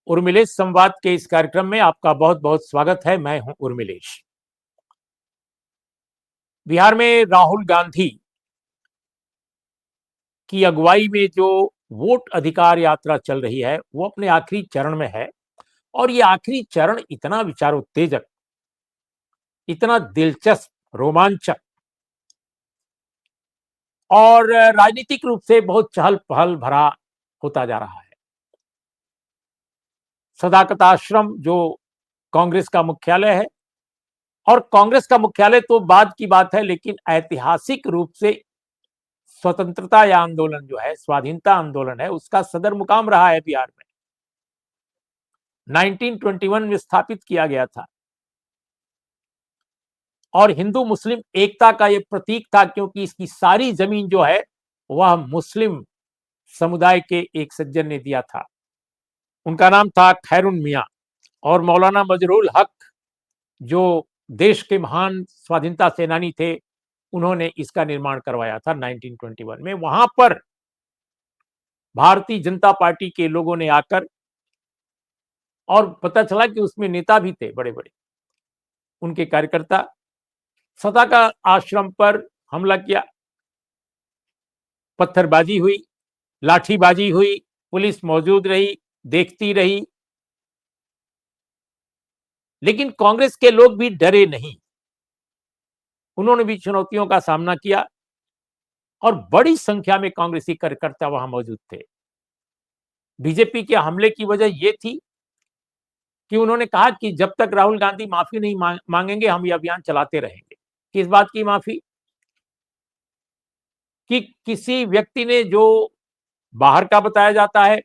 उर्मिलेश संवाद के इस कार्यक्रम में आपका बहुत बहुत स्वागत है। मैं हूं उर्मिलेश। बिहार में राहुल गांधी की अगुवाई में जो वोट अधिकार यात्रा चल रही है वो अपने आखिरी चरण में है और ये आखिरी चरण इतना विचारोत्तेजक, इतना दिलचस्प, रोमांचक और राजनीतिक रूप से बहुत चहल पहल भरा होता जा रहा है। सदाकत आश्रम जो कांग्रेस का मुख्यालय है, और कांग्रेस का मुख्यालय तो बाद की बात है, लेकिन ऐतिहासिक रूप से स्वतंत्रता या आंदोलन जो है, स्वाधीनता आंदोलन है, उसका सदर मुकाम रहा है बिहार में। 1921 में स्थापित किया गया था और हिंदू मुस्लिम एकता का यह प्रतीक था, क्योंकि इसकी सारी जमीन जो है वह मुस्लिम समुदाय के एक सज्जन ने दिया था। उनका नाम था खैरुन मियां, और मौलाना मजरूल हक जो देश के महान स्वाधीनता सेनानी थे, उन्होंने इसका निर्माण करवाया था 1921 में। वहां पर भारतीय जनता पार्टी के लोगों ने आकर, और पता चला कि उसमें नेता भी थे बड़े बड़े, उनके कार्यकर्ता, सदाकत आश्रम पर हमला किया। पत्थरबाजी हुई, लाठीबाजी हुई, पुलिस मौजूद रही, देखती रही, लेकिन कांग्रेस के लोग भी डरे नहीं। उन्होंने भी चुनौतियों का सामना किया और बड़ी संख्या में कांग्रेसी कार्यकर्ता वहां मौजूद थे। बीजेपी के हमले की वजह यह थी कि उन्होंने कहा कि जब तक राहुल गांधी माफी नहीं मांगेंगे, हम ये अभियान चलाते रहेंगे। किस बात की माफी? कि किसी व्यक्ति ने, जो बाहर का बताया जाता है,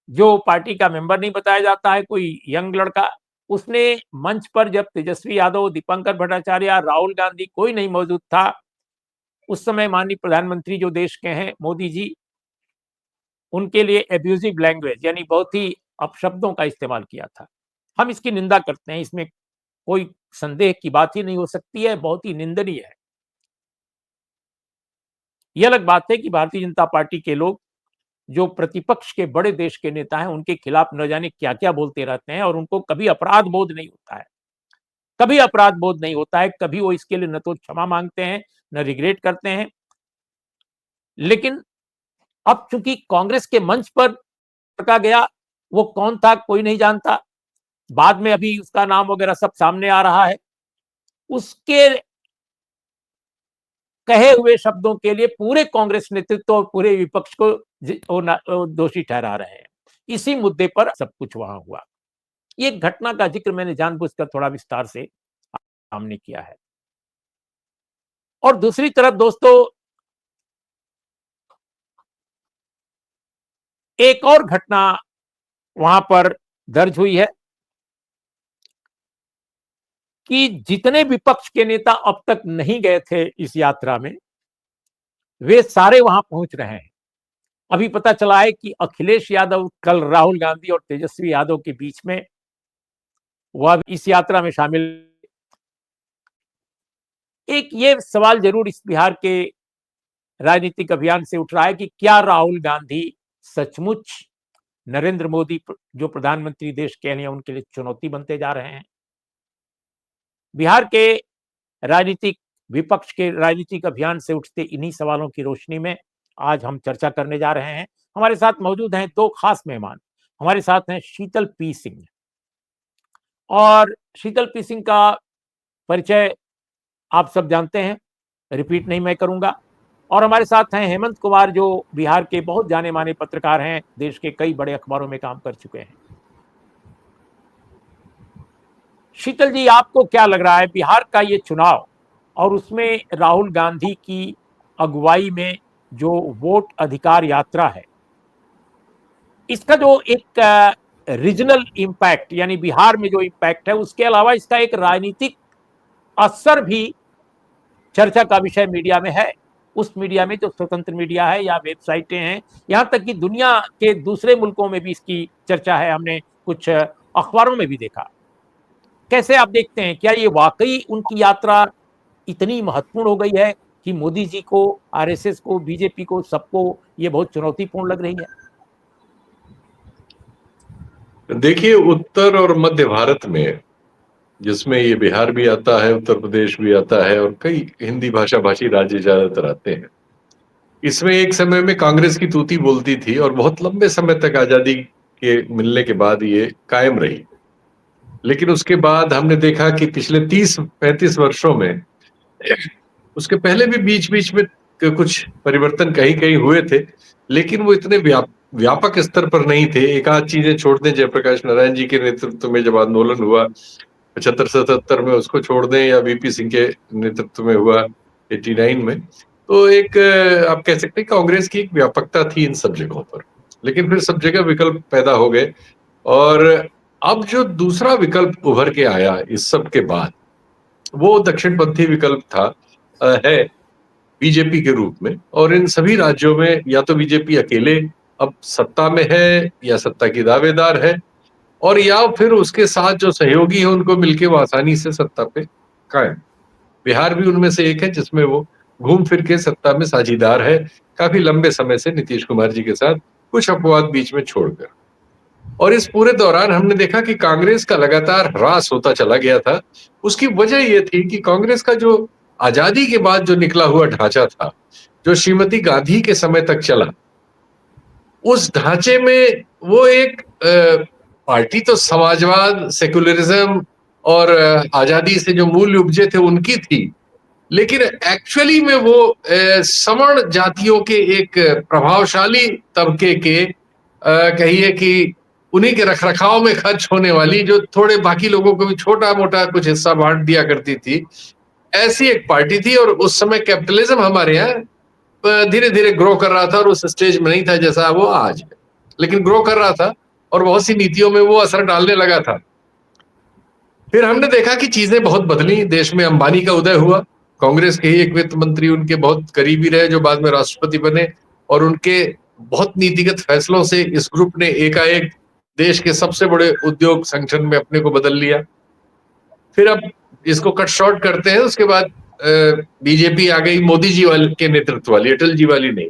जो पार्टी का मेंबर नहीं बताया जाता है, कोई यंग लड़का, उसने मंच पर, जब तेजस्वी यादव, दीपंकर भट्टाचार्य, राहुल गांधी कोई नहीं मौजूद था, उस समय माननीय प्रधानमंत्री जो देश के हैं, मोदी जी, उनके लिए एब्यूजिव लैंग्वेज यानी बहुत ही अपशब्दों का इस्तेमाल किया था। हम इसकी निंदा करते हैं, इसमें कोई संदेह की बात ही नहीं हो सकती है, बहुत ही निंदनीय है। यह अलग बात है कि भारतीय जनता पार्टी के लोग, जो प्रतिपक्ष के बड़े देश के नेता हैं, उनके खिलाफ न जाने क्या क्या बोलते रहते हैं, और उनको कभी अपराध बोध नहीं होता है, कभी अपराध बोध नहीं होता है, कभी वो इसके लिए न तो क्षमा मांगते हैं, न रिग्रेट करते हैं। लेकिन अब चूंकि कांग्रेस के मंच पर रखा गया, वो कौन था कोई नहीं जानता, बाद में अभी उसका नाम वगैरह सब सामने आ रहा है। उसके कहे हुए शब्दों के लिए पूरे कांग्रेस नेतृत्व और पूरे विपक्ष को दोषी ठहरा रहे हैं। इसी मुद्दे पर सब कुछ वहां हुआ। ये घटना का जिक्र मैंने जानबूझकर थोड़ा विस्तार से सामने किया है। और दूसरी तरफ दोस्तों, एक और घटना वहां पर दर्ज हुई है कि जितने विपक्ष के नेता अब तक नहीं गए थे इस यात्रा में, वे सारे वहां पहुंच रहे हैं। अभी पता चला है कि अखिलेश यादव कल राहुल गांधी और तेजस्वी यादव के बीच में, वह इस यात्रा में शामिल। एक ये सवाल जरूर इस बिहार के राजनीतिक अभियान से उठ रहा है कि क्या राहुल गांधी सचमुच नरेंद्र मोदी जो प्रधानमंत्री देश के हैं, उनके लिए चुनौती बनते जा रहे हैं? बिहार के राजनीतिक विपक्ष के राजनीतिक अभियान से उठते इन्हीं सवालों की रोशनी में आज हम चर्चा करने जा रहे हैं। हमारे साथ मौजूद हैं दो खास मेहमान। हमारे साथ हैं शीतल पी सिंह, और शीतल पी सिंह का परिचय आप सब जानते हैं, रिपीट नहीं मैं करूंगा। और हमारे साथ हैं हेमंत कुमार, जो बिहार के बहुत जाने माने पत्रकार हैं, देश के कई बड़े अखबारों में काम कर चुके हैं। शीतल जी, आपको क्या लग रहा है बिहार का ये चुनाव और उसमें राहुल गांधी की अगुवाई में जो वोट अधिकार यात्रा है, इसका जो एक रीजनल इंपैक्ट यानी बिहार में जो इंपैक्ट है, उसके अलावा इसका एक राजनीतिक असर भी चर्चा का विषय मीडिया में है। उस मीडिया में जो स्वतंत्र मीडिया है या वेबसाइटें हैं, यहां तक कि दुनिया के दूसरे मुल्कों में भी इसकी चर्चा है, हमने कुछ अखबारों में भी देखा। कैसे आप देखते हैं, क्या ये वाकई उनकी यात्रा इतनी महत्वपूर्ण हो गई है कि मोदी जी को, आरएसएस को, बीजेपी को, सबको ये बहुत चुनौतीपूर्ण लग रही है? देखिए, उत्तर और मध्य भारत में, जिसमें ये बिहार भी आता है, उत्तर प्रदेश भी आता है और कई हिंदी भाषी राज्य ज्यादातर आते हैं। इसमें एक समय में कांग्रेस की तूती बोलती थी और बहुत लंबे समय तक आजादी के मिलने के बाद ये कायम रही। लेकिन उसके बाद हमने देखा कि पिछले 30-35 वर्षों में, उसके पहले भी बीच-बीच में कुछ परिवर्तन कहीं-कहीं हुए थे, लेकिन वो इतने व्यापक स्तर पर नहीं थे। एक आध चीजें छोड़ दें, जयप्रकाश नारायण जी के नेतृत्व में जब आंदोलन हुआ 75-77 में, उसको छोड़ दें, या वीपी सिंह के नेतृत्व में हुआ 89 में, तो एक आप कह सकते हैं कांग्रेस की एक व्यापकता थी इन सब जगहों पर। लेकिन फिर सब जगह विकल्प पैदा हो गए और अब जो दूसरा विकल्प उभर के आया इस सब के बाद, वो दक्षिणपंथी विकल्प था, है बीजेपी के रूप में। और इन सभी राज्यों में या तो बीजेपी अकेले अब सत्ता में है या सत्ता की दावेदार है, और या फिर उसके साथ जो सहयोगी है उनको मिलके वो आसानी से सत्ता पे कायम। बिहार भी उनमें से एक है जिसमें वो घूम फिर के सत्ता में साझीदार है, काफी लंबे समय से नीतीश कुमार जी के साथ, कुछ अपवाद बीच में छोड़कर। और इस पूरे दौरान हमने देखा कि कांग्रेस का लगातार ह्रास होता चला गया था। उसकी वजह ये थी कि कांग्रेस का जो आजादी के बाद जो निकला हुआ ढांचा था, जो श्रीमती गांधी के समय तक चला, उस ढांचे में वो एक पार्टी तो समाजवाद, सेक्युलरिज्म और आजादी से जो मूल्य उपजे थे उनकी थी, लेकिन एक्चुअली में वो सवर्ण जातियों के एक प्रभावशाली तबके के, कहिए कि उन्हीं के रखरखाव में खर्च होने वाली, जो थोड़े बाकी लोगों को भी छोटा मोटा कुछ हिस्सा बांट दिया करती थी, ऐसी एक पार्टी थी। और उस समय कैपिटलिज्म हमारे यहाँ धीरे धीरे ग्रो कर रहा था और उस स्टेज में नहीं था जैसा वो आज है, लेकिन ग्रो कर रहा था और बहुत सी नीतियों में वो असर डालने लगा था। फिर हमने देखा कि चीजें बहुत बदली, देश में अंबानी का उदय हुआ। कांग्रेस के ही एक वित्त मंत्री उनके बहुत करीबी रहे, जो बाद में राष्ट्रपति बने, और उनके बहुत नीतिगत फैसलों से इस ग्रुप ने एकाएक देश के सबसे बड़े उद्योग संगठन में अपने को बदल लिया। फिर अब इसको कट शॉर्ट करते हैं, उसके बाद बीजेपी आ गई, मोदी जी वाले के नेतृत्व वाली, अटल जी वाली नहीं,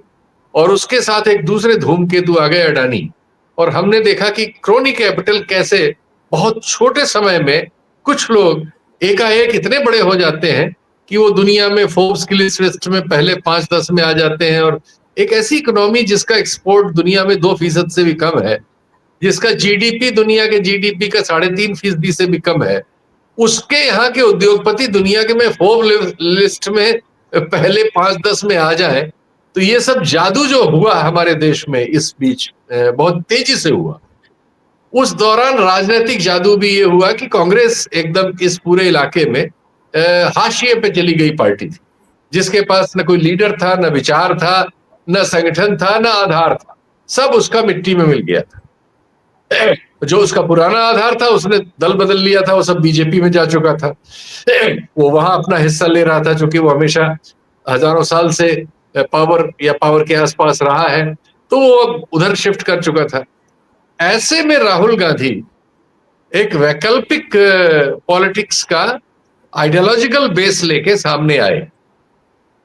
और उसके साथ एक दूसरे धूमकेतु आ गए, अडानी। और हमने देखा कि क्रोनी कैपिटल कैसे बहुत छोटे समय में कुछ लोग एकाएक इतने बड़े हो जाते हैं कि वो दुनिया में फोर्ब्स की लिस्ट में पहले 5-10 में आ जाते हैं। और एक ऐसी इकोनॉमी जिसका एक्सपोर्ट दुनिया में 2% से भी कम है, जिसका जीडीपी दुनिया के जीडीपी का 3.5% से भी कम है, उसके यहाँ के उद्योगपति दुनिया के में फोर्ब्स लिस्ट में पहले 5-10 में आ जाए, तो ये सब जादू जो हुआ हमारे देश में इस बीच बहुत तेजी से हुआ। उस दौरान राजनीतिक जादू भी ये हुआ कि कांग्रेस एकदम इस पूरे इलाके में हाशिए पे चली गई पार्टी थी, जिसके पास न कोई लीडर था, न विचार था, न संगठन था, न आधार था, सब उसका मिट्टी में मिल गया था। जो उसका पुराना आधार था उसने दल बदल लिया था, वो सब बीजेपी में जा चुका था। वो वहां अपना हिस्सा ले रहा था, जो कि वो हमेशा हजारों साल से पावर या पावर के आसपास रहा है, तो वो अब उधर शिफ्ट कर चुका था। ऐसे में राहुल गांधी एक वैकल्पिक पॉलिटिक्स का आइडियोलॉजिकल बेस लेके सामने आए।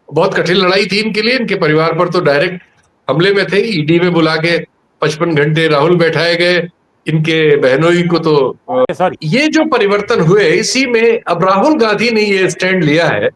बहुत कठिन लड़ाई थी इनके लिए, इनके परिवार पर तो डायरेक्ट हमले में थे, ईडी में बुला के 55 घंटे राहुल बैठाए गए, इनके बहनोई को तो ये जो परिवर्तन हुए, इसी में अब राहुल गांधी ने ये स्टैंड लिया है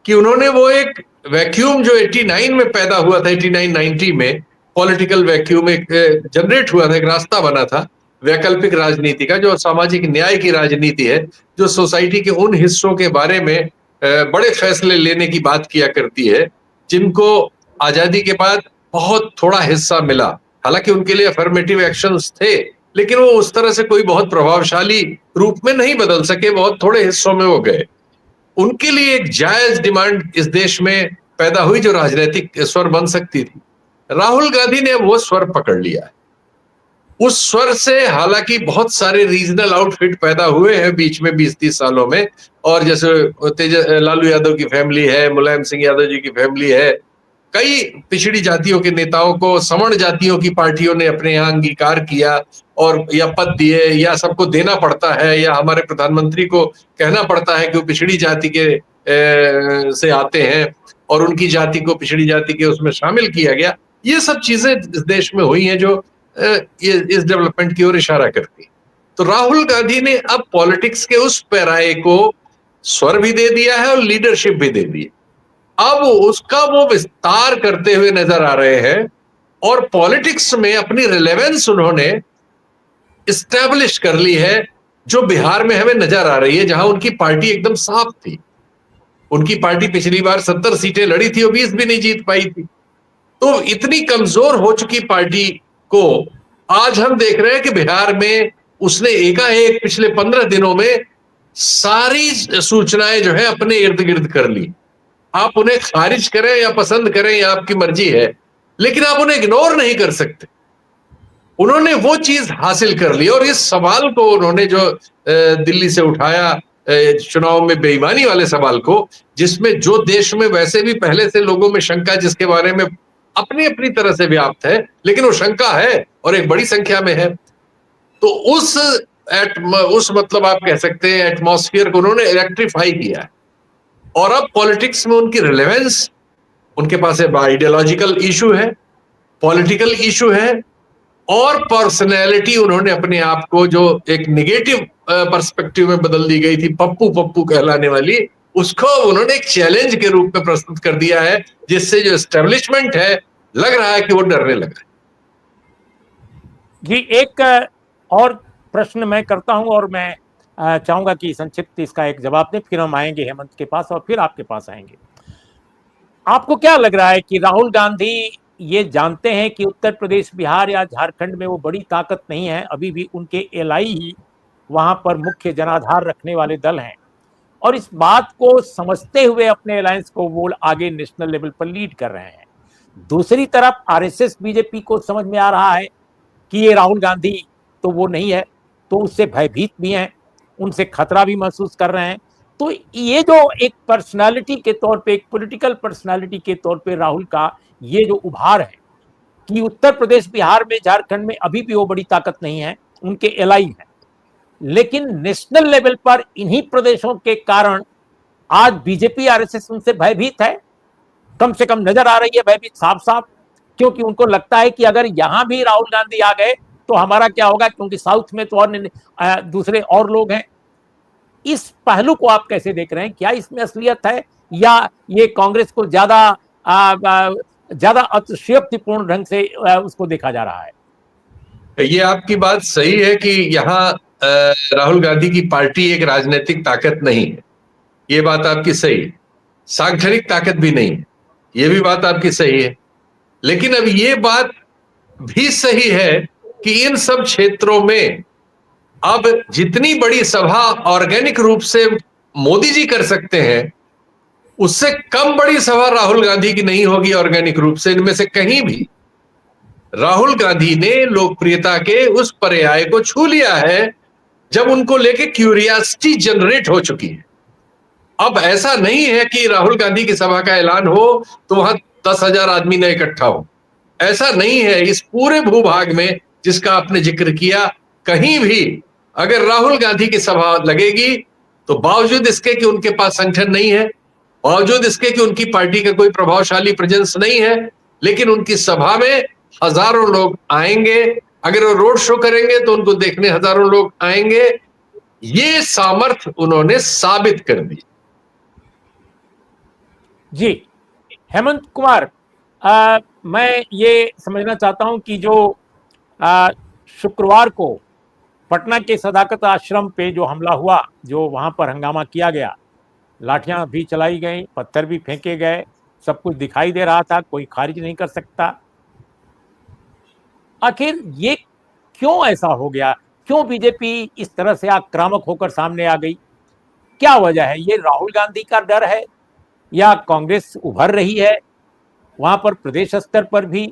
कि उन्होंने वो एक वैक्यूम जो 89 में पैदा हुआ था, 89-90 में पॉलिटिकल वैक्यूम एक जनरेट हुआ था, एक रास्ता बना था वैकल्पिक राजनीति का, जो सामाजिक न्याय की राजनीति है, जो सोसाइटी के उन हिस्सों के बारे में बड़े फैसले लेने की बात किया करती है, जिनको आजादी के बाद बहुत थोड़ा हिस्सा मिला। हालांकि उनके लिए अफर्मेटिव एक्शंस थे, लेकिन वो उस तरह से कोई बहुत प्रभावशाली रूप में नहीं बदल सके, बहुत थोड़े हिस्सों में वो गए। उनके लिए एक जायज डिमांड इस देश में पैदा हुई जो राजनीतिक स्वर बन सकती थी। राहुल गांधी ने वो स्वर पकड़ लिया है। उस स्वर से हालांकि बहुत सारे रीजनल आउटफिट पैदा हुए हैं बीच में 20-30 सालों में, और जैसे लालू यादव की फैमिली है, मुलायम सिंह यादव जी की फैमिली है, कई पिछड़ी जातियों के नेताओं को सवर्ण जातियों की पार्टियों ने अपने यहाँ अंगीकार किया और या पद दिए, या सबको देना पड़ता है, या हमारे प्रधानमंत्री को कहना पड़ता है कि वो पिछड़ी जाति के से आते हैं और उनकी जाति को पिछड़ी जाति के उसमें शामिल किया गया। ये सब चीजें इस देश में हुई हैं जो इस डेवलपमेंट की ओर इशारा करती है। तो राहुल गांधी ने अब पॉलिटिक्स के उस पैराए को स्वर भी दे दिया है और लीडरशिप भी दे दी है। अब उसका वो विस्तार करते हुए नजर आ रहे हैं और पॉलिटिक्स में अपनी रिलेवेंस उन्होंने इस्टेब्लिश कर ली है, जो बिहार में हमें नजर आ रही है, जहां उनकी पार्टी एकदम साफ थी। उनकी पार्टी पिछली बार 70 सीटें लड़ी थी और 20 भी नहीं जीत पाई थी। तो इतनी कमजोर हो चुकी पार्टी को आज हम देख रहे हैं कि बिहार में उसने एकाएक पिछले 15 दिनों में सारी सूचनाएं जो है अपने इर्द गिर्द कर ली। आप उन्हें खारिज करें या पसंद करें, या आपकी मर्जी है, लेकिन आप उन्हें इग्नोर नहीं कर सकते। उन्होंने वो चीज हासिल कर ली और इस सवाल को उन्होंने जो दिल्ली से उठाया, चुनाव में बेईमानी वाले सवाल को, जिसमें जो देश में वैसे भी पहले से लोगों में शंका जिसके बारे में अपनी अपनी तरह से व्याप्त है, लेकिन वो शंका है और एक बड़ी संख्या में है, तो उस मतलब आप कह सकते हैं एटमॉस्फेयर को उन्होंने इलेक्ट्रीफाई किया है। और अब पॉलिटिक्स में उनकी रिलेवेंस, उनके पास आइडियोलॉजिकल इशू है, पॉलिटिकल इशू है, और पर्सनैलिटी उन्होंने अपने आप को जो एक निगेटिव पर्सपेक्टिव में बदल दी गई थी, पप्पू पप्पू कहलाने वाली, उसको उन्होंने एक चैलेंज के रूप में प्रस्तुत कर दिया है, जिससे जो एस्टेब्लिशमेंट है लग रहा है कि वो डरने लगा है। जी, एक और प्रश्न मैं करता हूं और मैं चाहूंगा कि संक्षिप्त इसका एक जवाब दें, फिर हम आएंगे हेमंत के पास और फिर आपके पास आएंगे। आपको क्या लग रहा है कि राहुल गांधी ये जानते हैं कि उत्तर प्रदेश, बिहार या झारखंड में वो बड़ी ताकत नहीं है, अभी भी उनके एलआई ही वहां पर मुख्य जनाधार रखने वाले दल हैं, और इस बात को समझते हुए अपने अलायंस को वो आगे नेशनल लेवल पर लीड कर रहे हैं? दूसरी तरफ आरएसएस बीजेपी को समझ में आ रहा है कि ये राहुल गांधी तो वो नहीं है, तो उससे भयभीत भी हैं, उनसे खतरा भी महसूस कर रहे हैं। तो ये जो एक पर्सनालिटी के तौर पे, एक पॉलिटिकल पर्सनालिटी के तौर पे राहुल का ये जो उभार है कि उत्तर प्रदेश, बिहार में, झारखंड में अभी भी वो बड़ी ताकत नहीं है, उनके एलाई हैं, लेकिन नेशनल लेवल पर इन्हीं प्रदेशों के कारण आज बीजेपी आरएसएस उनसे भयभीत है, कम से कम नजर आ रही है भयभीत साफ साफ, क्योंकि उनको लगता है कि अगर यहां भी राहुल गांधी आ गए तो हमारा क्या होगा, क्योंकि साउथ में तो और दूसरे और लोग हैं। इस पहलू को आप कैसे देख रहे हैं? क्या इसमें असलियत है या ये कांग्रेस को ज्यादा अतिशयोक्तिपूर्ण ढंग से उसको देखा जा रहा है? ये आपकी बात सही है कि यहाँ राहुल गांधी की पार्टी एक राजनीतिक ताकत नहीं है, ये बात आपकी सही है। सांगठनिक ताकत भी नहीं है, ये भी बात आपकी सही है। लेकिन अब ये बात भी सही है कि इन सब क्षेत्रों में अब जितनी बड़ी सभा ऑर्गेनिक रूप से मोदी जी कर सकते हैं, उससे कम बड़ी सभा राहुल गांधी की नहीं होगी ऑर्गेनिक रूप से इनमें से कहीं भी। राहुल गांधी ने लोकप्रियता के उस पर्याय को छू लिया है जब उनको लेके क्यूरियोसिटी जनरेट हो चुकी है। अब ऐसा नहीं है कि राहुल गांधी की सभा का ऐलान हो तो वहां 10,000 आदमी न इकट्ठा हो, ऐसा नहीं है। इस पूरे भूभाग में जिसका आपने जिक्र किया, कहीं भी अगर राहुल गांधी की सभा लगेगी तो बावजूद इसके कि उनके पास संगठन नहीं है, बावजूद इसके कि उनकी पार्टी का कोई प्रभावशाली प्रेजेंस नहीं है, लेकिन उनकी सभा में हजारों लोग आएंगे। अगर वो रोड शो करेंगे तो उनको देखने हजारों लोग आएंगे। ये सामर्थ्य उन्होंने साबित कर दी। जी, हेमंत कुमार, मैं ये समझना चाहता हूं कि जो शुक्रवार को पटना के सदाकत आश्रम पे जो हमला हुआ, जो वहां पर हंगामा किया गया, लाठियां भी चलाई गई, पत्थर भी फेंके गए, सब कुछ दिखाई दे रहा था, कोई खारिज नहीं कर सकता। आखिर ये क्यों ऐसा हो गया? क्यों बीजेपी इस तरह से आक्रामक होकर सामने आ गई? क्या वजह है? ये राहुल गांधी का डर है या कांग्रेस उभर रही है वहां पर प्रदेश स्तर पर भी,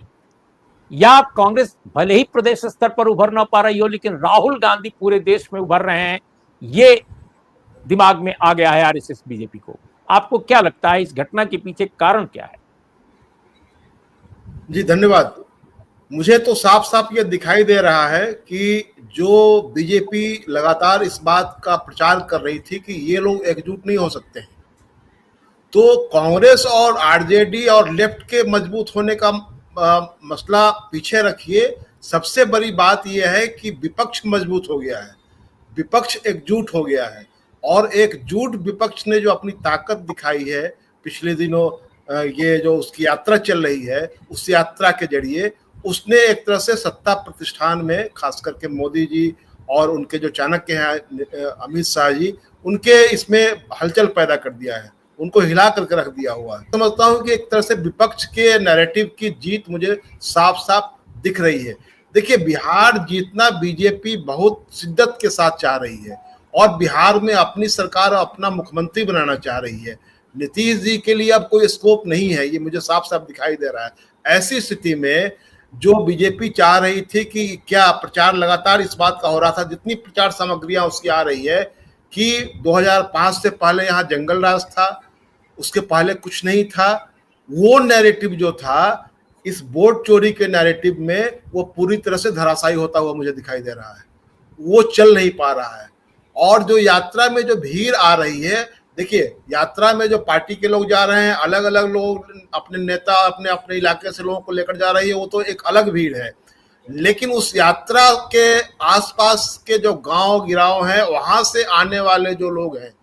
या कांग्रेस भले ही प्रदेश स्तर पर उभर ना पा रही हो लेकिन राहुल गांधी पूरे देश में उभर रहे हैं, ये दिमाग में आ गया है आरएसएस बीजेपी को? आपको क्या लगता है इस घटना के पीछे कारण क्या है? जी धन्यवाद। मुझे तो साफ साफ ये दिखाई दे रहा है कि जो बीजेपी लगातार इस बात का प्रचार कर रही थी कि ये लोग एकजुट नहीं हो सकते हैं, तो कांग्रेस और आरजेडी और लेफ्ट के मजबूत होने का मसला पीछे रखिए, सबसे बड़ी बात यह है कि विपक्ष मजबूत हो गया है, विपक्ष एकजुट हो गया है, और एकजुट विपक्ष ने जो अपनी ताकत दिखाई है पिछले दिनों, ये जो उसकी यात्रा चल रही है, उस यात्रा के जरिए उसने एक तरह से सत्ता प्रतिष्ठान में, खास करके मोदी जी और उनके जो चाणक्य हैं अमित शाह जी, उनके इसमें हलचल पैदा कर दिया है, उनको हिला करके रख दिया हुआ है। समझता हूं कि एक तरह से विपक्ष के नैरेटिव की जीत मुझे साफ साफ दिख रही है। देखिए, बिहार जीतना बीजेपी बहुत शिद्दत के साथ चाह रही है, और बिहार में अपनी सरकार और अपना मुख्यमंत्री बनाना चाह रही है। नीतीश जी के लिए अब कोई स्कोप नहीं है, ये मुझे साफ साफ दिखाई दे रहा है। ऐसी स्थिति में जो बीजेपी चाह रही थी कि क्या प्रचार लगातार इस बात का हो रहा था, जितनी प्रचार सामग्रियां उसकी आ रही है कि 2005 से पहले यहाँ जंगल राज था, उसके पहले कुछ नहीं था, वो नैरेटिव जो था इस वोट चोरी के नैरेटिव में वो पूरी तरह से धराशायी होता हुआ मुझे दिखाई दे रहा है, वो चल नहीं पा रहा है। और जो यात्रा में जो भीड़ आ रही है, देखिए यात्रा में जो पार्टी के लोग जा रहे हैं, अलग अलग लोग अपने नेता अपने अपने इलाके से लोगों को लेकर जा रही है, वो तो एक अलग भीड़ है। लेकिन उस यात्रा के आसपास के जो गांव गिराव हैं, वहां से आने वाले जो लोग हैं,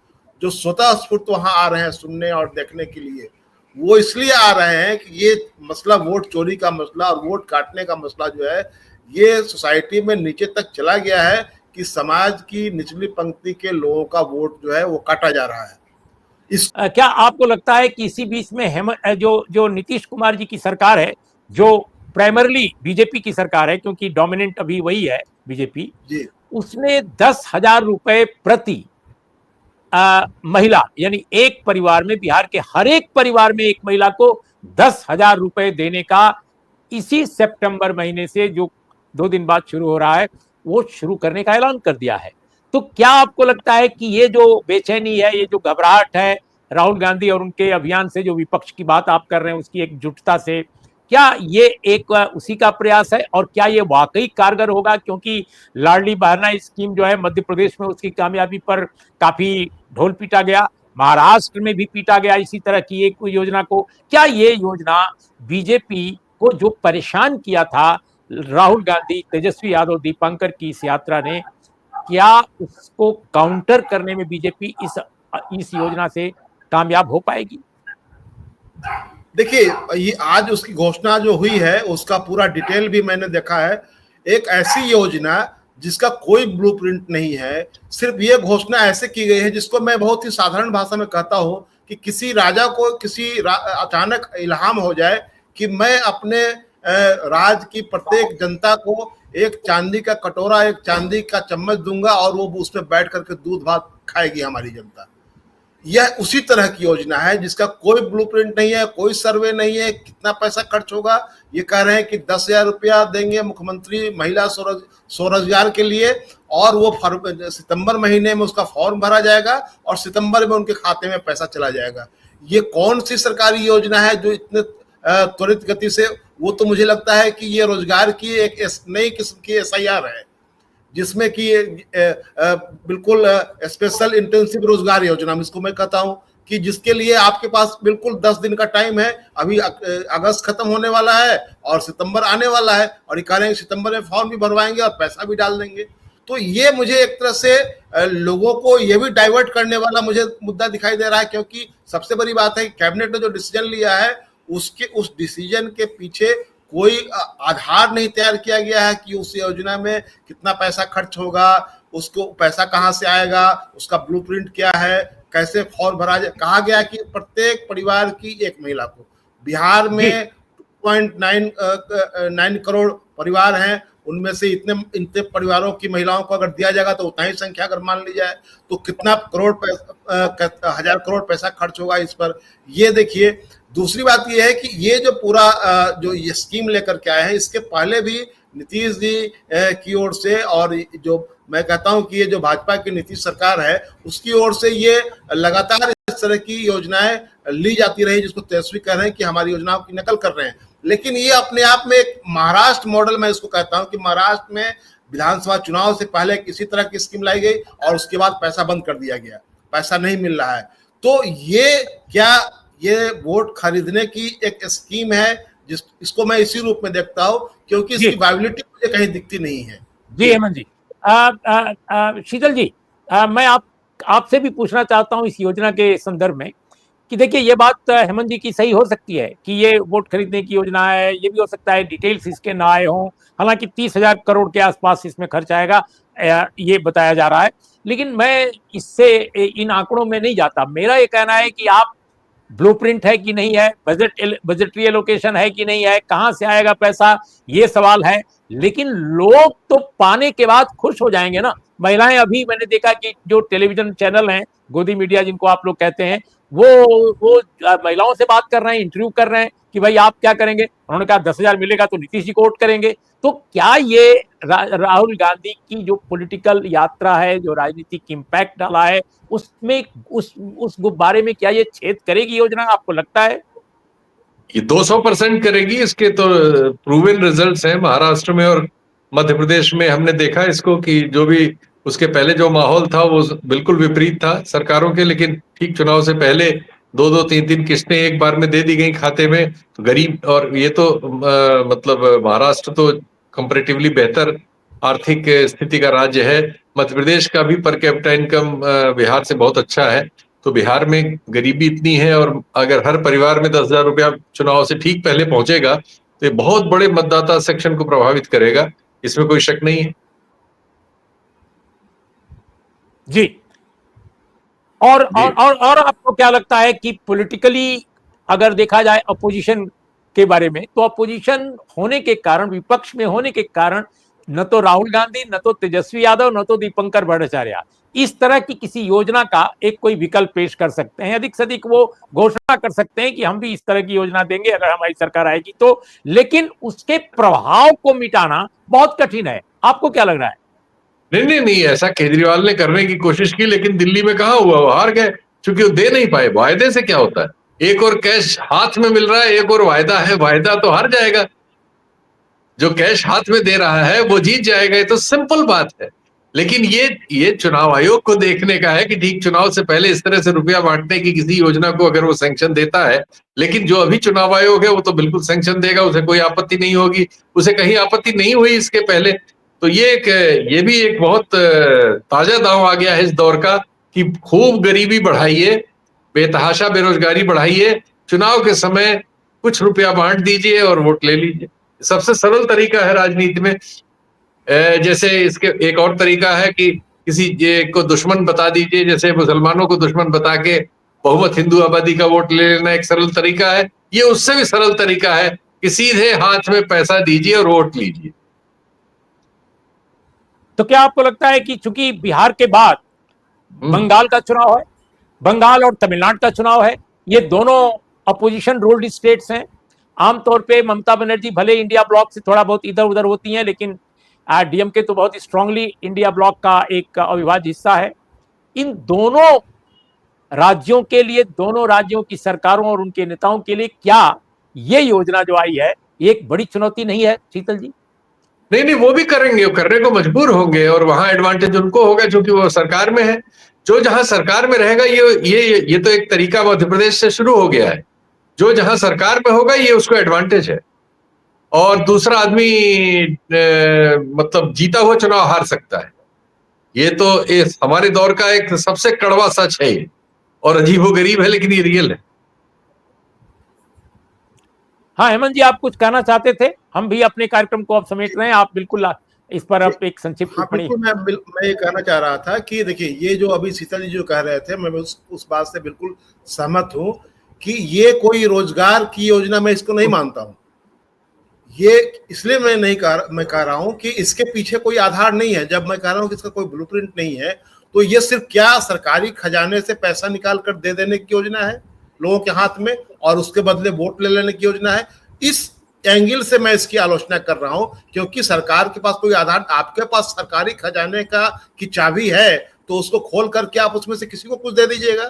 जो स्वतः स्फूर्त वहां आ रहे हैं सुनने और देखने के लिए, वो इसलिए आ रहे हैं कि ये मसला वोट चोरी का मसला और वोट काटने का मसला जो है, ये सोसाइटी में नीचे तक चला गया है कि समाज की निचली पंक्ति के लोगों का वोट जो है वो काटा जा रहा है। क्या आपको लगता है कि इसी बीच में जो नीतीश कुमार जी की सरकार है, जो प्राइमरली बीजेपी की सरकार है, क्योंकि डोमिनेंट अभी वही है बीजेपी, उसने 10,000 रुपए प्रति महिला, यानी एक परिवार में, बिहार के हर एक परिवार में एक महिला को 10,000 रुपए देने का इसी सितंबर महीने से, जो 2 दिन बाद शुरू हो रहा है, वो शुरू करने का ऐलान कर दिया है। तो क्या आपको लगता है कि ये जो बेचैनी है, ये जो घबराहट है राहुल गांधी और उनके अभियान से, जो विपक्ष की बात आप कर रहे हैं उसकी एकजुटता से, क्या ये एक उसी का प्रयास है, और क्या ये वाकई कारगर होगा? क्योंकि लाडली बहना स्कीम जो है मध्य प्रदेश में, उसकी कामयाबी पर काफी ढोल पीटा गया, महाराष्ट्र में भी पीटा गया इसी तरह की एक योजना को। क्या ये योजना बीजेपी को जो परेशान किया था राहुल गांधी, तेजस्वी यादव, दीपांकर की इस यात्रा ने, क्या उसको काउंटर करने में बीजेपी इस योजना से कामयाब हो पाएगी? देखिए, ये आज उसकी घोषणा जो हुई है उसका पूरा डिटेल भी मैंने देखा है। एक ऐसी योजना जिसका कोई ब्लूप्रिंट नहीं है, सिर्फ ये घोषणा ऐसे की गई है जिसको मैं बहुत ही साधारण भाषा में कहता हूं कि किसी राजा को अचानक इल्हाम हो जाए कि मैं अपने राज्य की प्रत्येक जनता को एक चांदी का कटोरा, एक चांदी का चम्मच दूंगा और वो उसमें बैठ करके दूध भात खाएगी हमारी जनता। यह उसी तरह की योजना है जिसका कोई ब्लूप्रिंट नहीं है, कोई सर्वे नहीं है, कितना पैसा खर्च होगा। ये कह रहे हैं कि 10,000 रुपया देंगे मुख्यमंत्री महिला स्वरोजगार के लिए, और वो सितंबर महीने में उसका फॉर्म भरा जाएगा और सितंबर में उनके खाते में पैसा चला जाएगा। ये कौन सी सरकारी योजना है जो इतने त्वरित गति से? वो तो मुझे लगता है कि ये रोजगार की एक नई किस्म की SIR है, जिसमें कि बिल्कुल स्पेशल इंटेंसिव रोजगार योजना इसको मैं कहता हूं, कि जिसके लिए आपके पास बिल्कुल 10 दिन का टाइम है। अभी अगस्त खत्म होने वाला है और सितंबर आने वाला है, और ये कह रहे हैं सितंबर में फॉर्म भी भरवाएंगे और पैसा भी डाल देंगे। तो ये मुझे एक तरह से लोगों को ये भी डाइवर्ट करने वाला मुझे मुद्दा दिखाई दे रहा है, क्योंकि सबसे बड़ी बात है कि कैबिनेट ने जो डिसीजन लिया है उस डिसीजन के पीछे कोई आधार नहीं तैयार किया गया है कि उस योजना में कितना पैसा खर्च होगा, उसको पैसा कहां से आएगा, उसका ब्लूप्रिंट क्या है, कैसे फॉर्म भरा जाए। कहा गया कि प्रत्येक परिवार की एक महिला को, बिहार में 2.9 करोड़ परिवार हैं, उनमें से इतने परिवारों की महिलाओं को अगर दिया जाएगा तो उतना ही संख्या अगर मान ली जाए तो कितना हजार करोड़ पैसा खर्च होगा इस पर, ये देखिए। दूसरी बात यह है कि ये जो पूरा जो ये स्कीम लेकर के आए हैं, इसके पहले भी नीतीश जी की ओर से, और जो मैं कहता हूं कि ये जो भाजपा की नीतीश सरकार है उसकी ओर से ये लगातार इस तरह की योजनाएं ली जाती रही, जिसको तेजस्वी कह रहे हैं कि हमारी योजनाओं की नकल कर रहे हैं। लेकिन ये अपने आप में एक महाराष्ट्र मॉडल, मैं इसको कहता हूं कि महाराष्ट्र में विधानसभा चुनाव से पहले किसी तरह की स्कीम लाई गई और उसके बाद पैसा बंद कर दिया गया, पैसा नहीं मिल रहा है। तो ये क्या ये वोट खरीदने की एक स्कीम है इसको मैं इसी रूप में देखता हूं, क्योंकि इसकी वायबिलिटी मुझे कहीं दिखती नहीं है। जी हेमंत जी, शीतल जी, मैं आपसे भी पूछना चाहता हूं इस योजना के संदर्भ में कि देखिए, ये बात हेमंत जी की सही हो सकती है कि ये वोट खरीदने की योजना है, ये भी हो सकता है डिटेल्स इसके ना आए हों, हालांकि 30,000 करोड़ के आसपास इसमें खर्च आएगा, ये बताया जा रहा है। लेकिन मैं इससे इन आंकड़ों में नहीं जाता। मेरा ये कहना है कि आप ब्लूप्रिंट है कि नहीं है, बजटरी एलोकेशन है कि नहीं है, कहां से आएगा पैसा, ये सवाल है। लेकिन लोग तो पाने के बाद खुश हो जाएंगे ना। महिलाएं, अभी मैंने देखा कि जो टेलीविजन चैनल हैं, गोदी मीडिया जिनको आप लोग कहते हैं, वो महिलाओं से बात कर रहे हैं, इंटरव्यू कर रहे हैं कि भाई आप क्या करेंगे। उन्होंने कहा 10,000 मिलेगा तो नीतीश जी को वोट करेंगे। तो क्या ये राहुल गांधी की जो पॉलिटिकल यात्रा है, जो राजनीतिक इम्पैक्ट डाला है, उसमें उस गुब्बारे में क्या ये छेद करेगी योजना, आपको लगता है? ये 200% करेगी। इसके तो प्रूवन रिजल्ट्स हैं महाराष्ट्र में और मध्य प्रदेश में। हमने देखा इसको कि जो भी उसके पहले जो माहौल था वो बिल्कुल विपरीत था सरकारों के, लेकिन ठीक चुनाव से पहले 2-2, 3-3 किस्तें एक बार में दे दी गई खाते में। तो गरीब, और ये तो मतलब महाराष्ट्र तो कंपैरेटिवली बेहतर आर्थिक स्थिति का राज्य है। मध्य प्रदेश का भी पर कैपिटा इनकम बिहार से बहुत अच्छा है। तो बिहार में गरीबी इतनी है, और अगर हर परिवार में 10,000 रुपया चुनाव से ठीक पहले पहुंचेगा तो ये बहुत बड़े मतदाता सेक्शन को प्रभावित करेगा, इसमें कोई शक नहीं है। जी। और आपको क्या लगता है कि पॉलिटिकली अगर देखा जाए अपोजिशन के बारे में, तो अपोजिशन होने के कारण, विपक्ष में होने के कारण, न तो राहुल गांधी, न तो तेजस्वी यादव, न तो दीपंकर भट्टाचार्य इस तरह की किसी योजना का एक कोई विकल्प पेश कर सकते हैं। अधिक से अधिक वो घोषणा कर सकते हैं कि हम भी इस तरह की योजना देंगे अगर हमारी सरकार आएगी तो, लेकिन उसके प्रभाव को मिटाना बहुत कठिन है। आपको क्या लग रहा है? नहीं, ऐसा केजरीवाल ने करने की कोशिश की, लेकिन दिल्ली में कहा हुआ, वो हार गए, क्योंकि वो दे नहीं पाए। वायदे से क्या होता है? एक और कैश हाथ में मिल रहा है, एक और वायदा है, वायदा तो हार जाएगा। जो कैश हाथ में दे रहा है वो जीत जाएगा। ये तो सिंपल बात है। लेकिन ये चुनाव आयोग को देखने का है कि ठीक चुनाव से पहले इस तरह से रुपया बांटने की किसी योजना को अगर वो सैंक्शन देता है, लेकिन जो अभी चुनाव आयोग है वो तो बिल्कुल सैंक्शन देगा, उसे कोई आपत्ति नहीं होगी, उसे कहीं आपत्ति नहीं हुई इसके पहले। तो ये भी एक बहुत ताजा दांव आ गया है इस दौर का कि खूब गरीबी बढ़ाइए, बेतहाशा बेरोजगारी बढ़ाइए, चुनाव के समय कुछ रुपया बांट दीजिए और वोट ले लीजिए। सबसे सरल तरीका है राजनीति में। जैसे इसके एक और तरीका है कि किसी को दुश्मन बता दीजिए, जैसे मुसलमानों को दुश्मन बता के बहुमत हिंदू आबादी का वोट ले लेना एक सरल तरीका है। ये उससे भी सरल तरीका है कि सीधे हाथ में पैसा दीजिए और वोट लीजिए। तो क्या आपको लगता है कि चूंकि बिहार के बाद बंगाल का चुनाव है, बंगाल और तमिलनाडु का चुनाव है, ये दोनों अपोजिशन रूल्ड स्टेट्स हैं, आमतौर पे ममता बनर्जी भले इंडिया ब्लॉक से थोड़ा बहुत इधर उधर होती हैं, लेकिन डीएमके तो बहुत स्ट्रांगली इंडिया ब्लॉक का एक अविभाज्य हिस्सा है। इन दोनों राज्यों के लिए, दोनों राज्यों की सरकारों और उनके नेताओं के लिए क्या ये योजना जो आई है एक बड़ी चुनौती नहीं है, शीतल जी? नहीं, वो भी करेंगे, वो करने को मजबूर होंगे, और वहां एडवांटेज उनको होगा क्योंकि वो सरकार में है। जो जहां सरकार में रहेगा, ये तो एक तरीका मध्य प्रदेश से शुरू हो गया है। जो जहां सरकार में होगा ये उसको एडवांटेज है, और दूसरा आदमी मतलब जीता हुआ चुनाव हार सकता है। ये तो इस हमारे दौर का एक सबसे कड़वा सच है ये, और अजीबोगरीब है, लेकिन ये रियल है। हाँ हेमंत जी, आप कुछ कहना चाहते थे? हम भी अपने कार्यक्रम को अब समेट रहे हैं, आप बिल्कुल इस पर आप एक संक्षिप्त टिप्पणी। मैं ये कहना चाह रहा था कि देखिए, ये जो अभी शीतल जी जो कह रहे थे, मैं उस बात से बिल्कुल सहमत हूं कि ये कोई रोजगार की योजना मैं इसको नहीं मानता हूं। ये इसलिए मैं कह रहा हूं कि इसके पीछे कोई आधार नहीं है। जब मैं कह रहा हूं कि इसका कोई ब्लूप्रिंट नहीं है, तो ये सिर्फ क्या सरकारी खजाने से पैसा निकाल कर दे देने की योजना है लोगों के हाथ में, और उसके बदले वोट ले लेने की योजना है। इस एंगल से मैं इसकी आलोचना कर रहा हूं, क्योंकि सरकार के पास कोई आधार, आपके पास सरकारी खजाने की चाबी है तो उसको खोल करके आप उसमें से किसी को कुछ दे दीजिएगा?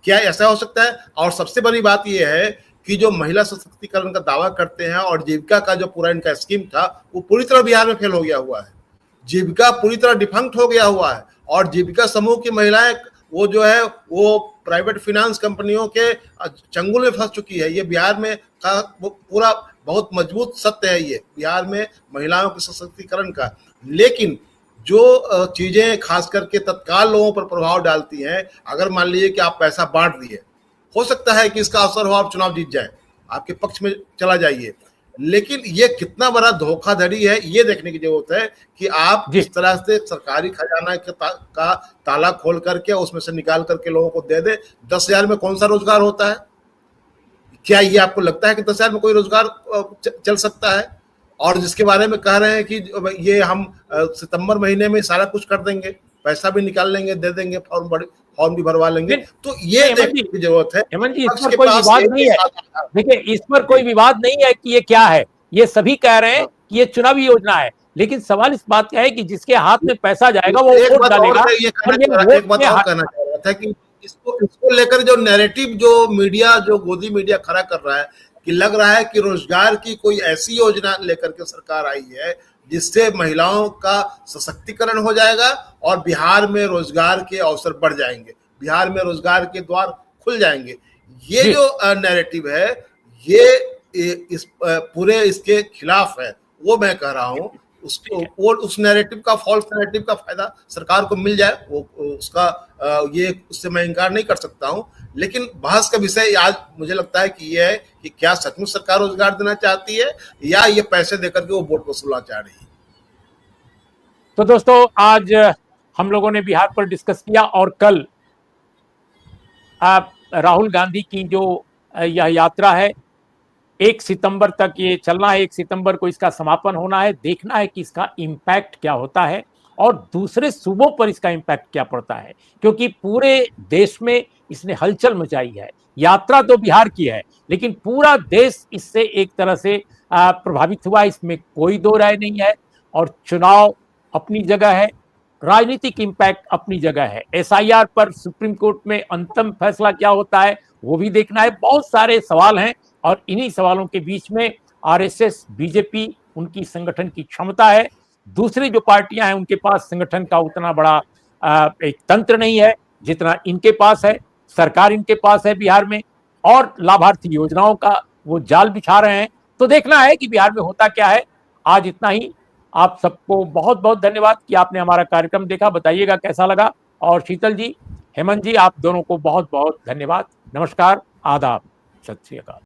क्या ऐसा हो सकता है? और सबसे बड़ी बात यह है कि जो महिला सशक्तिकरण का दावा करते हैं और जीविका का जो पूरा इनका स्कीम था, वो पूरी तरह बिहार में फेल हो गया हुआ है। जीविका पूरी तरह डिफंक्ट हो गया हुआ है, और जीविका समूह की महिलाएं वो जो है वो प्राइवेट फिनेंस कंपनियों के चंगुल में फंस चुकी है। ये बिहार में वो पूरा बहुत मजबूत सत्य है ये बिहार में महिलाओं के सशक्तिकरण का। लेकिन जो चीजें खास करके तत्काल लोगों पर प्रभाव डालती हैं, अगर मान लीजिए कि आप पैसा बांट दिए, हो सकता है कि इसका असर हो, आप चुनाव जीत जाए, आपके पक्ष में चला जाइए, लेकिन ये कितना बड़ा धोखाधड़ी है ये देखने की जरूरत है कि आप जी। इस तरह से सरकारी खजाना का ताला खोल करके उसमें से निकाल करके लोगों को दे दे। 10,000 में कौन सा रोजगार होता है? क्या ये आपको लगता है कि 10,000 में कोई रोजगार चल सकता है? और जिसके बारे में कह रहे हैं कि ये हम सितंबर महीने में सारा कुछ कर देंगे, पैसा भी निकाल लेंगे, दे देंगे, फॉर्म भी भरवा लेंगे, तो ये देखने की जरूरत है। हेमंत जी, इस पक्ष पर के कोई पास विवाद एक नहीं ही है। साधन देखिए, इस पर कोई विवाद नहीं है कि ये क्या है, ये सभी कह रहे हैं कि ये चुनावी योजना है, लेकिन सवाल इस बात का है कि जिसके हाथ में पैसा जाएगा वो एक वोट बात और डालेगा, मैं ये और ये एक वोट बात में और कहना चाह रहा था कि इसको लेकर जो नैरेटिव जो मीडिया, जो गोदी मीडिया खड़ा कर रहा है कि लग रहा है कि रोजगार की कोई ऐसी योजना लेकर के सरकार आई है जिससे महिलाओं का सशक्तिकरण हो जाएगा और बिहार में रोजगार के अवसर बढ़ जाएंगे, बिहार में रोजगार के द्वार खुल जाएंगे। ये जी। जो नैरेटिव है ये इस पूरे इसके खिलाफ है। वो मैं कह रहा हूँ उसको, वो उस नैरेटिव का, फॉल्स नैरेटिव का फायदा सरकार को मिल जाए, वो उसका ये उससे मैं इनकार नहीं कर सकता हूँ। लेकिन बहस का विषय आज मुझे लगता है कि ये है कि क्या सचमुच सरकार रोजगार देना चाहती है या ये पैसे देकर के वो वोट वसूलना चाह रही है। तो दोस्तों, आज हम लोगों ने बिहार पर डिस्कस किया, और कल राहुल गांधी की जो यह यात्रा है, 1 सितंबर तक ये चलना है, 1 सितंबर को इसका समापन होना है। देखना है कि इसका इम्पैक्ट क्या होता है और दूसरे सूबों पर इसका इम्पैक्ट क्या पड़ता है, क्योंकि पूरे देश में इसने हलचल मचाई है। यात्रा तो बिहार की है, लेकिन पूरा देश इससे एक तरह से प्रभावित हुआ, इसमें कोई दो राय नहीं है। और चुनाव अपनी जगह है, राजनीतिक इम्पैक्ट अपनी जगह है। एसआईआर पर सुप्रीम कोर्ट में अंतिम फैसला क्या होता है वो भी देखना है। बहुत सारे सवाल हैं, और इन्हीं सवालों के बीच में आरएसएस, बीजेपी, उनकी संगठन की क्षमता है। दूसरी जो पार्टियां हैं उनके पास संगठन का उतना बड़ा एक तंत्र नहीं है जितना इनके पास है। सरकार इनके पास है बिहार में, और लाभार्थी योजनाओं का वो जाल बिछा रहे हैं। तो देखना है कि बिहार में होता क्या है। आज इतना ही। आप सबको बहुत बहुत धन्यवाद कि आपने हमारा कार्यक्रम देखा। बताइएगा कैसा लगा। और शीतल जी, हेमंत जी, आप दोनों को बहुत बहुत धन्यवाद। नमस्कार, आदाब, सत श्री अकाल।